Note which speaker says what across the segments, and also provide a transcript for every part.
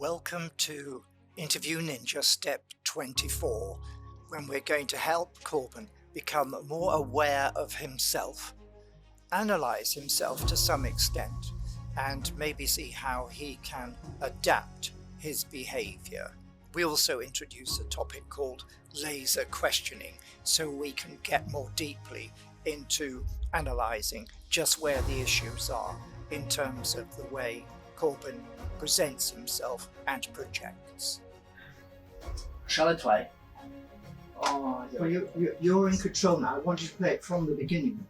Speaker 1: Welcome to Interview Ninja Step 24, when we're going to help Corben become more aware of himself, analyze himself to some extent, and maybe see how he can adapt his behavior. We also introduce a topic called laser questioning, so we can get more deeply into analyzing just where the issues are in terms of the way Corben presents himself and projects.
Speaker 2: Shall I play? Oh,
Speaker 1: Well, you're in control now. I want you to play it from the beginning,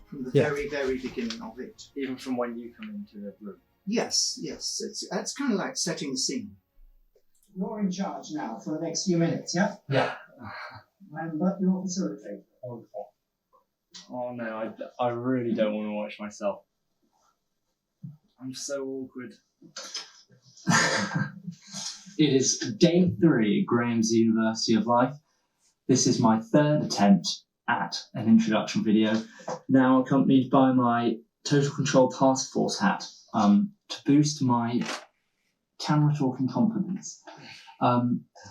Speaker 1: from the very, very beginning of it.
Speaker 2: Even from when you come into the room.
Speaker 1: Yes. It's kind of like setting the scene. You're in charge now for the next few minutes, yeah?
Speaker 2: Yeah.
Speaker 1: Remember, you're facilitator.
Speaker 2: Oh no, I really don't want to watch myself. I'm so awkward. It is day 3 at Graham's University of Life. This is my 3rd attempt at an introduction video, now accompanied by my Total Control Task Force hat to boost my camera talking confidence.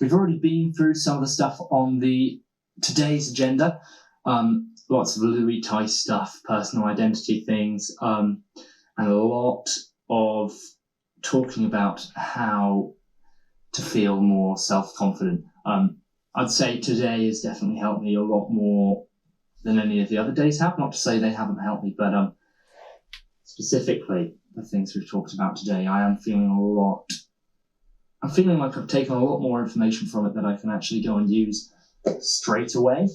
Speaker 2: We've already been through some of the stuff on today's agenda. Lots of Louis Tice stuff, personal identity things, and a lot of talking about how to feel more self-confident. I'd say today has definitely helped me a lot more than any of the other days have. Not to say they haven't helped me, but specifically the things we've talked about today, I'm feeling like I've taken a lot more information from it that I can actually go and use straight away,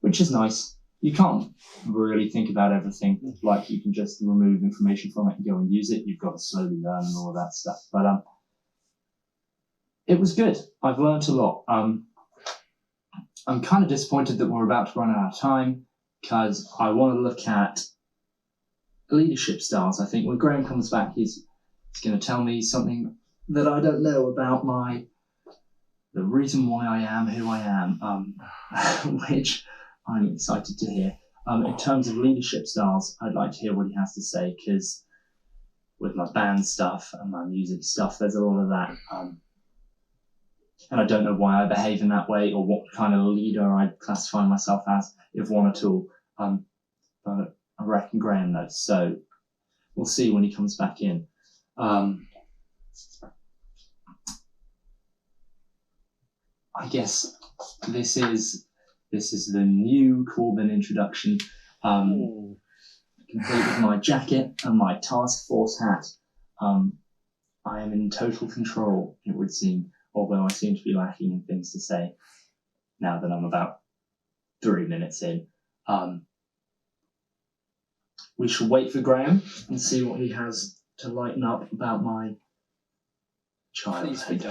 Speaker 2: which is nice. You can't really think about everything like you can just remove information from it and go and use it. You've got to slowly learn and all of that stuff. But it was good. I've learned a lot. I'm kind of disappointed that we're about to run out of time because I want to look at leadership styles. I think when Graham comes back, he's going to tell me something that I don't know about the reason why I am who I am, which I'm excited to hear. In terms of leadership styles, I'd like to hear what he has to say, because with my band stuff and my music stuff, there's a lot of that. And I don't know why I behave in that way or what kind of leader I'd classify myself as, if one at all. But I reckon Graham knows, so we'll see when he comes back in. I guess this is the new Corben introduction, complete with my jacket and my task force hat. I am in total control, it would seem, although I seem to be lacking in things to say now that I'm about 3 minutes in. We shall wait for Graham and see what he has to lighten up about my childhood.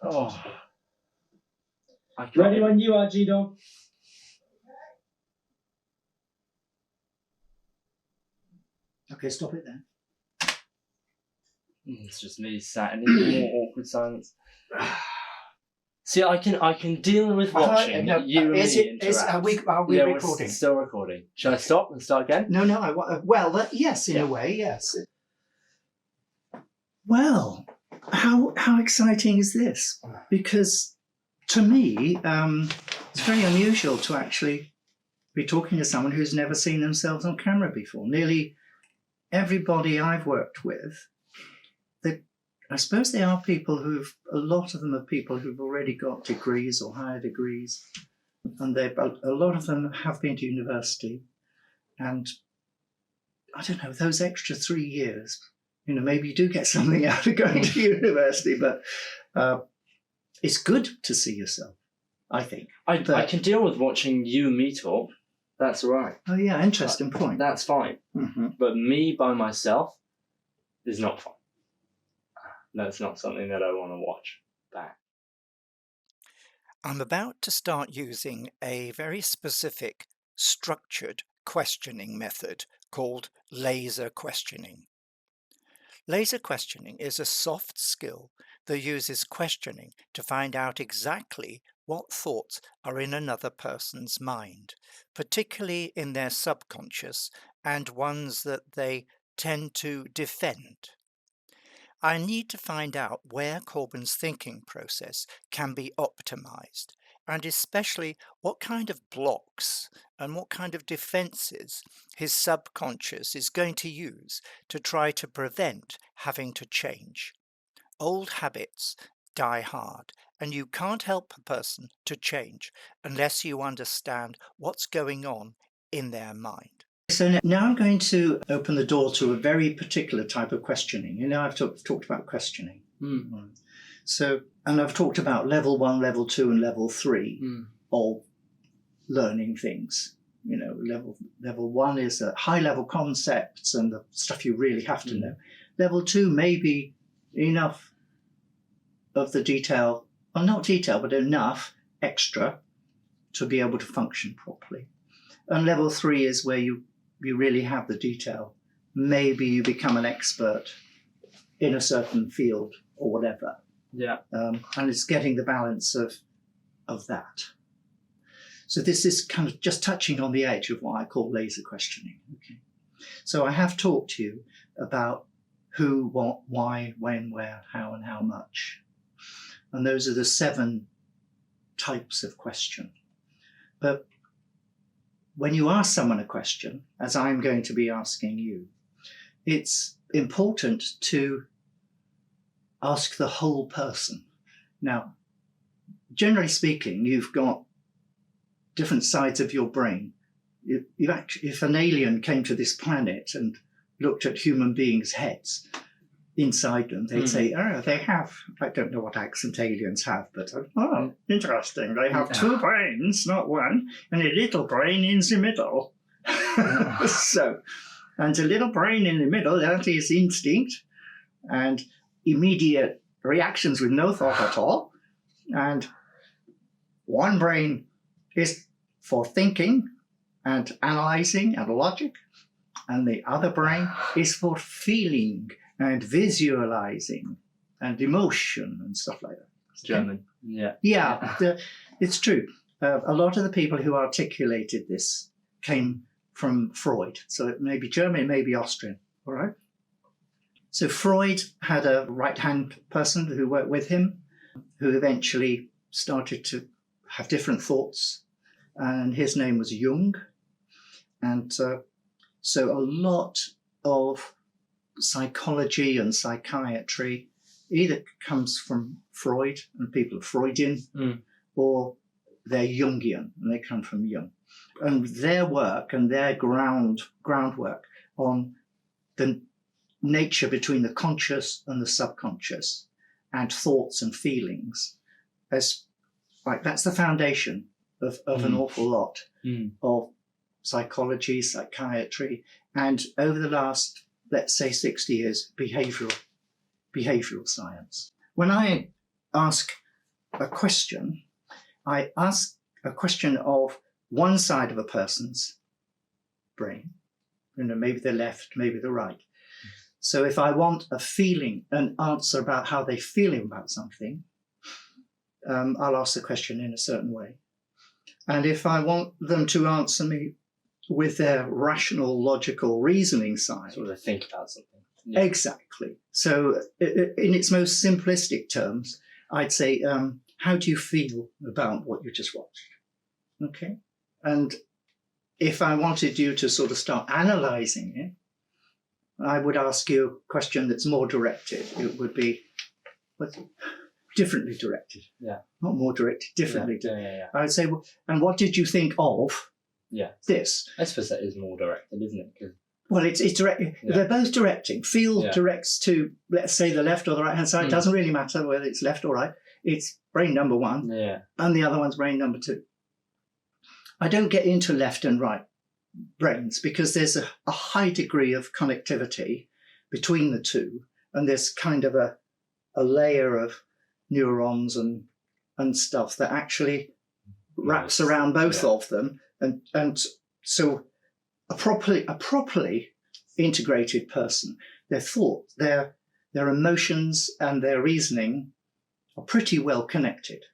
Speaker 2: Oh. Ready when you are, G-Dog.
Speaker 1: Okay, stop it then.
Speaker 2: It's just me sat in more awkward silence. See, I can deal with watching you and me interact.
Speaker 1: Are we recording?
Speaker 2: We're still recording. Shall I stop and start again?
Speaker 1: No. Yes, in a way, yes. Well, how exciting is this? Because to me, it's very unusual to actually be talking to someone who's never seen themselves on camera before. Nearly everybody I've worked with, I suppose they are people a lot of them are people who've already got degrees or higher degrees, and a lot of them have been to university, and I don't know, those extra 3 years, maybe you do get something out of going to university, but it's good to see yourself, I think.
Speaker 2: I can deal with watching you and me talk. That's all right.
Speaker 1: Oh yeah, interesting point.
Speaker 2: That's fine.
Speaker 1: Mm-hmm.
Speaker 2: But me by myself is not fine. That's not something that I want to watch back.
Speaker 1: I'm about to start using a very specific, structured questioning method called laser questioning. Laser questioning is a soft skill that uses questioning to find out exactly what thoughts are in another person's mind, particularly in their subconscious and ones that they tend to defend.
Speaker 3: I need to find out where Corben's thinking process can be optimized, and especially what kind of blocks and what kind of defenses his subconscious is going to use to try to prevent having to change. Old habits die hard, and you can't help a person to change unless you understand what's going on in their mind.
Speaker 1: So now I'm going to open the door to a very particular type of questioning. You know, I've talked about questioning. So, and I've talked about level 1, level 2, and level 3 of learning things. You know, level 1 is high level concepts and the stuff you really have to know. Level 2 may be enough of the detail, well, not detail, but enough extra to be able to function properly. And level 3 is where you really have the detail. Maybe you become an expert in a certain field or whatever.
Speaker 2: Yeah.
Speaker 1: And it's getting the balance of that. So this is kind of just touching on the edge of what I call laser questioning. Okay. So I have talked to you about who, what, why, when, where, how, and how much. And those are the 7 types of question. But when you ask someone a question, as I'm going to be asking you, it's important to ask the whole person. Now, generally speaking, you've got different sides of your brain. If an alien came to this planet and looked at human beings' heads, inside them, they'd say, oh, they have, I don't know what accent aliens have, but oh, interesting. They have 2 brains, not 1, and a little brain in the middle. So, and a little brain in the middle, that is instinct and immediate reactions with no thought at all. And 1 brain is for thinking and analysing and logic, and the other brain is for feeling and visualizing and emotion and stuff like that.
Speaker 2: German. Yeah.
Speaker 1: Yeah, it's true. A lot of the people who articulated this came from Freud. So it may be German, it may be Austrian. All right. So Freud had a right-hand person who worked with him, who eventually started to have different thoughts. And his name was Jung. And so a lot of psychology and psychiatry either comes from Freud and people are Freudian, or they're Jungian and they come from Jung. And their work and their groundwork on the nature between the conscious and the subconscious and thoughts and feelings, as like that's the foundation of an awful lot of psychology, psychiatry, and over the last, let's say, 60 years, behavioral science. When I ask a question, I ask a question of one side of a person's brain, maybe the left, maybe the right. So if I want a feeling, an answer about how they're feeling about something, I'll ask the question in a certain way. And if I want them to answer me with their rational, logical reasoning side.
Speaker 2: Sort of think about something.
Speaker 1: Yeah. Exactly. So in its most simplistic terms, I'd say, how do you feel about what you just watched? Okay. And if I wanted you to sort of start analysing it, I would ask you a question that's more directed. It would be differently directed.
Speaker 2: Yeah.
Speaker 1: Not more directed, differently.
Speaker 2: Yeah.
Speaker 1: I would say, well, and what did you think of this?
Speaker 2: I suppose that is more directed, isn't it?
Speaker 1: Well, it's direct.
Speaker 2: Yeah.
Speaker 1: They're both directing. Feel directs to, let's say, the left or the right-hand side. It doesn't really matter whether it's left or right. It's brain number 1, and the other one's brain number 2. I don't get into left and right brains because there's a high degree of connectivity between the two, and there's kind of a layer of neurons and stuff that actually wraps around both of them, and so a properly integrated person, their thought, their emotions and their reasoning are pretty well connected.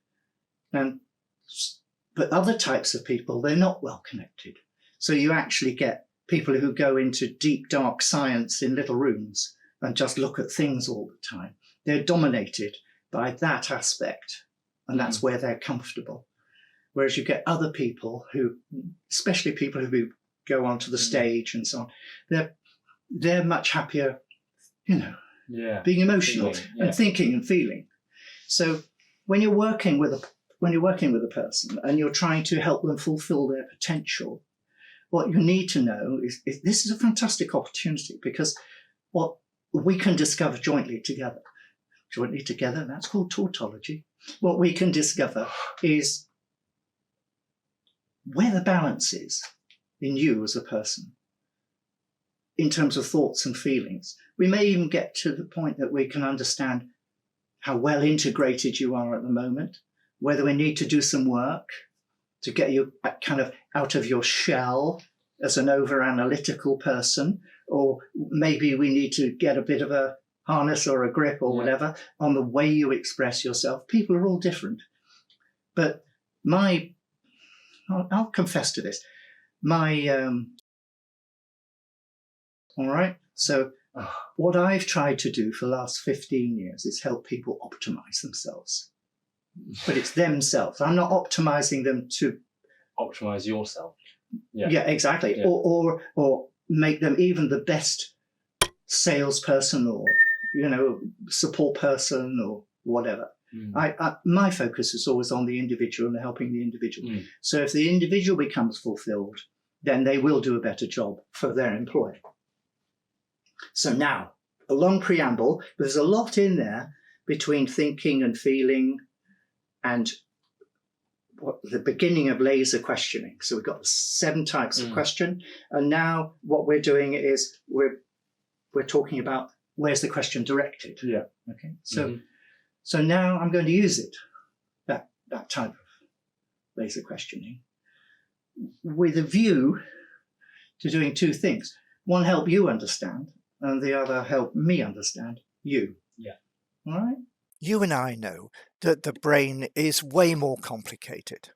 Speaker 1: But other types of people, they're not well connected. So you actually get people who go into deep, dark science in little rooms and just look at things all the time. They're dominated by that aspect, and that's where they're comfortable. Whereas you get other people who, especially people who go onto the stage and so on, they're much happier, being emotional and thinking and feeling. So when you're working with a person and you're trying to help them fulfill their potential, what you need to know is this is a fantastic opportunity, because what we can discover jointly together, that's called tautology. What we can discover is where the balance is in you as a person in terms of thoughts and feelings. We may even get to the point that we can understand how well integrated you are at the moment, whether we need to do some work to get you kind of out of your shell as an over-analytical person, or maybe we need to get a bit of a harness or a grip or whatever on the way you express yourself. People are all different. But I'll confess to this, all right? So what I've tried to do for the last 15 years is help people optimize themselves. But it's themselves. I'm not optimizing them to
Speaker 4: optimize yourself.
Speaker 1: Yeah, exactly. Yeah. Or make them even the best salesperson or, support person or whatever. My focus is always on the individual and helping the individual. So if the individual becomes fulfilled, then they will do a better job for their employer. So now, a long preamble, but there's a lot in there between thinking and feeling and the beginning of laser questioning. So we've got the 7 types of question. And now what we're doing is we're talking about where's the question directed.
Speaker 4: Yeah.
Speaker 1: Okay. So now I'm going to use it, that type of laser questioning, with a view to doing 2 things. One, help you understand, and the other, help me understand you.
Speaker 4: Yeah.
Speaker 1: All right?
Speaker 3: You and I know that the brain is way more complicated.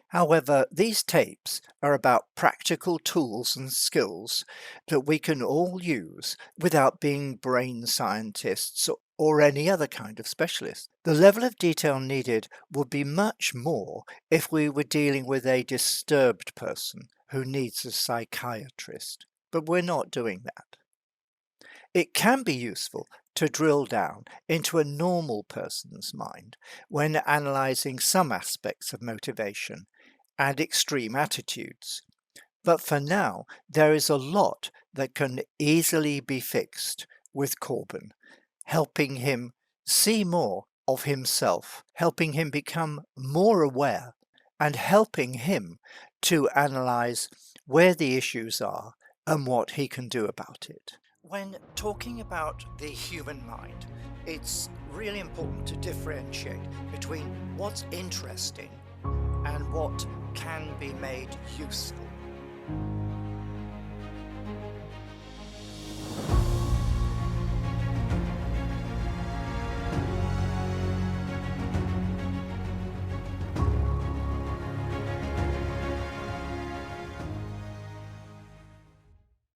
Speaker 3: However, these tapes are about practical tools and skills that we can all use without being brain scientists or any other kind of specialist. The level of detail needed would be much more if we were dealing with a disturbed person who needs a psychiatrist, but we're not doing that. It can be useful to drill down into a normal person's mind when analysing some aspects of motivation and extreme attitudes. But for now, there is a lot that can easily be fixed with Corben, helping him see more of himself, helping him become more aware, and helping him to analyse where the issues are and what he can do about it. When talking about the human mind, it's really important to differentiate between what's interesting and what can be made useful.